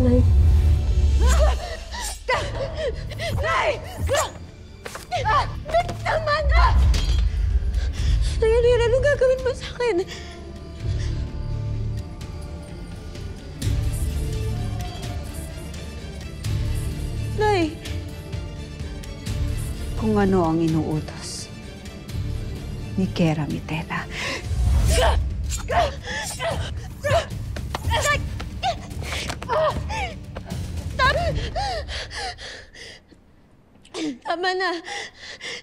Nay! Nay! Tama na! Nay, anong gagawin mo sa akin? Nay! Kung ano ang inuutos ni Kera Mitela. Tama na!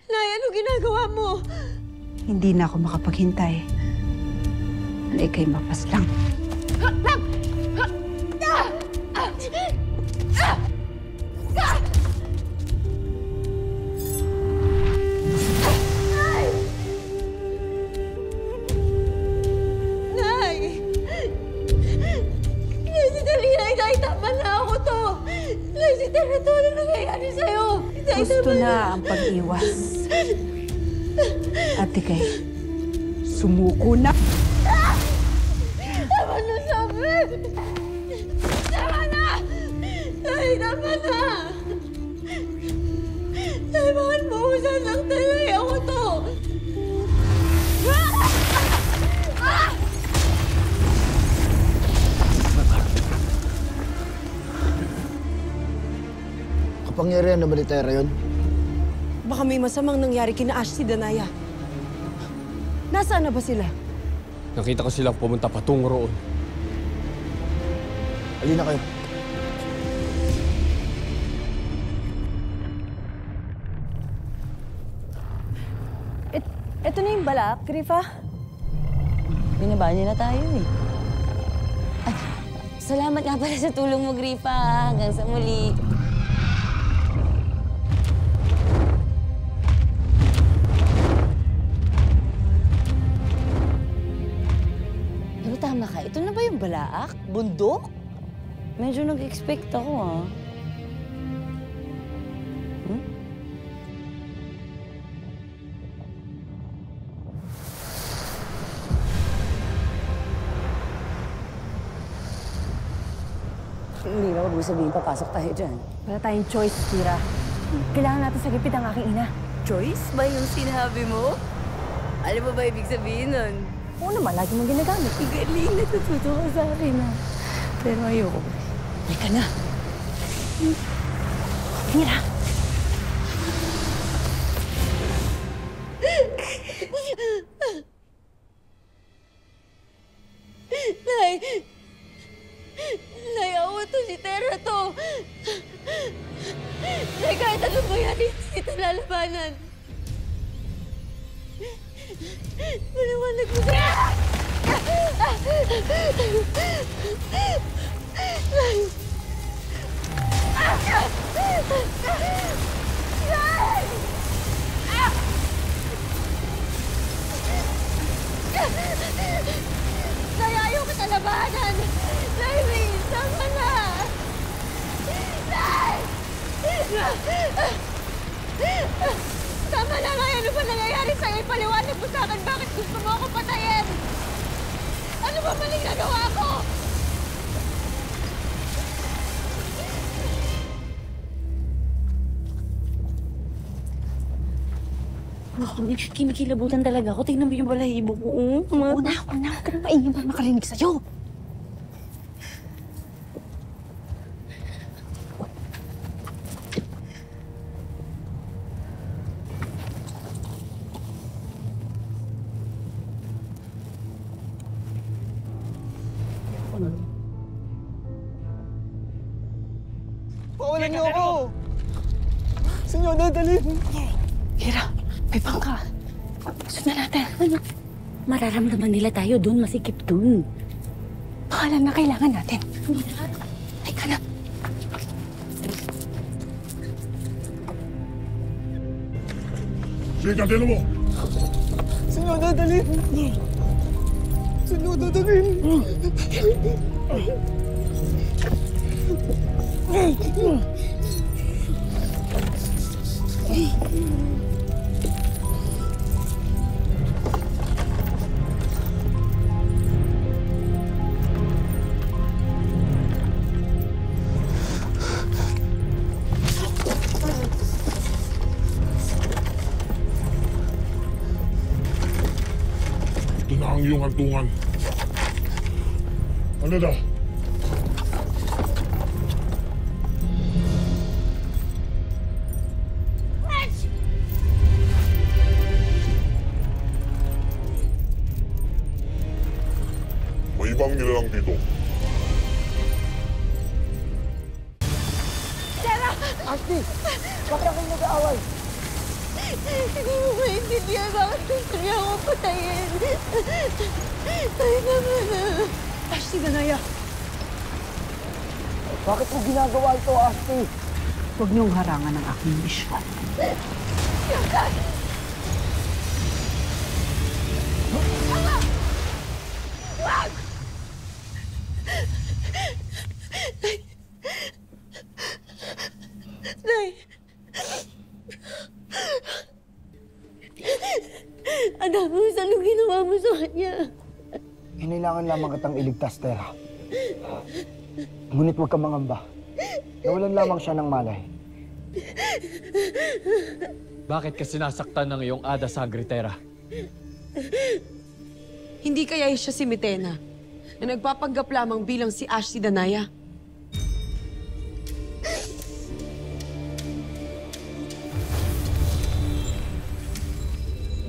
Nay, anong ginagawa mo? Hindi na ako makapaghintay na ika'y mapaslang. Gusto na ang pag-iwas. At ika'y sumuko na. Tama na sabi! Tama na! Ay, tama na! Ay, bakit mausan lang tayo? Ako to! Kapangyarihan na ba ni Tera yun? Baka may masamang nangyari kina Ashley Danaya. Nasaan na ba sila? Nakita ko silang pumunta patungo roon. Halina kayo. Ito na yung balak, Grifa. Binaba niya na tayo eh. Ay, salamat nga pala sa tulong mo, Grifa. Hanggang sa muli. Pero tama ka, ito na ba yung balaak? Bundok? Medyo nag-expect ako, ah. Hindi na huwag mo sabihin, papasok tayo dyan. Wala tayong choice, Kira. Kailangan natin sagipit ang aking ina. Choice ba yung sinabi mo? Alam mo ba ibig sabihin nun? Oo naman, lagi mong ginagamit. Galing, natututo ka sa akin, ah. Pero ayoko. Halika na. Kira! Nay! Nay, awa to si Tera to! Nay, kahit anong mangyari, hindi kita lalabanan. Maliwanag mo sa... Nay! Nay, ayaw kita labanan! Nay, please, tama na! Nay! Tama na, Nay! Ano ba nangyayari sa'yo? Ipaliwanag mo sa akin bakit gusto mo ako patayin! Ano ba maling nagawa ko? Kinikilabutan talaga ako. Tingnan mo yung balahibo ko. Una, huwag ka na maingin para makarinig sa'yo. Pawalan niyo ako! Saan niyo dadalhin? Kira, may bangka. Sundan natin. Ano? Mararamdaman nila tayo doon, masikip doon. Pangalan na kailangan natin. Ay ka na. Sige, kantino mo! Saan niyo dadalhin? Saan niyo dadalhin? ang iyong hantungan. Ano na? May ibang nilalang dito. Asti! Bakit ako nag-aaway? Hindi mo maintindihan bakit gusto niya ako patayin. Ay naman. Ashley, Danaya! Bakit mo ginagawa ito, Asti? Huwag niyong harangan ang aking misyon. Nay! Anak mo, anong ginawa mo sa kanya? Hinailangan lamang kitang iligtas, Tera. Ngunit huwag kang mangamba. Nawalan lamang siya ng malay. Bakit ka sinasaktan ng iyong Ada Sagritera? Hindi kaya siya si Mitena na nagpapanggap lamang bilang si Ashley Danaya?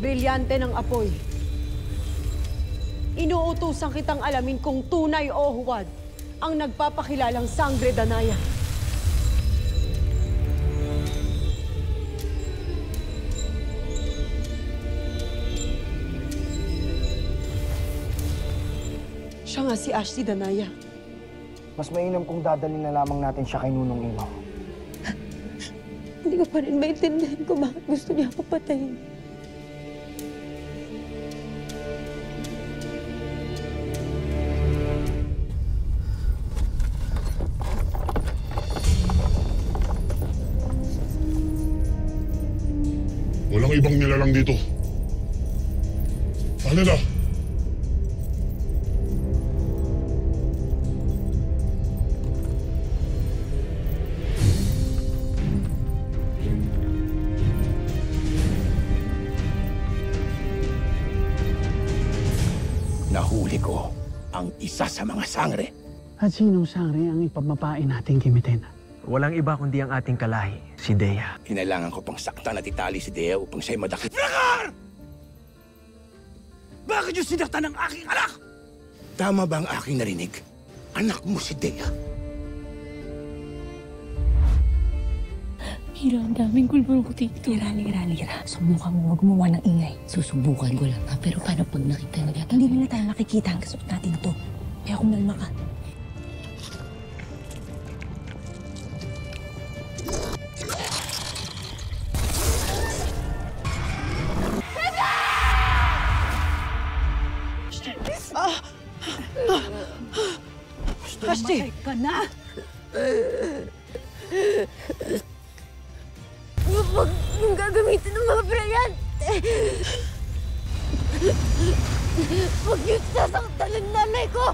Brilyante ng apoy. Inuutusan kitang alamin kung tunay o huwad ang nagpapakilalang Sangre Danaya. Siya nga si Ashley Danaya. Mas mainam kung dadalhin na lamang natin siya kay Nunong Ino. Hindi ko pa rin maintindihan kung bakit gusto niya ako patayin. Walang ibang nilalang dito. Ano na? Nahuli ko ang isa sa mga sangre. At sinong sangre ang ipamapain natin kay Mitena? Walang iba kundi ang ating kalahi, si Dea. Hinailangan ko pang saktan at itali si Dea upang siya'y madakip. Fragar! Bakit yung sinaktan ng aking anak? Tama ba ang aking narinig? Anak mo si Dea. Hira, ang daming gulbong ko dito. Lira. Subukan mo, huwag gumawa ng ingay. Susubukan ko lang, ha? Pero paano pag nakita nila? Hindi nila tayo makikita ang kasot natin to. Kaya kumalma ka. Ashley! Ka na! Huwag mong gagamitin ng mga brilyante! Huwag niyo sasaktan ng nanay ko!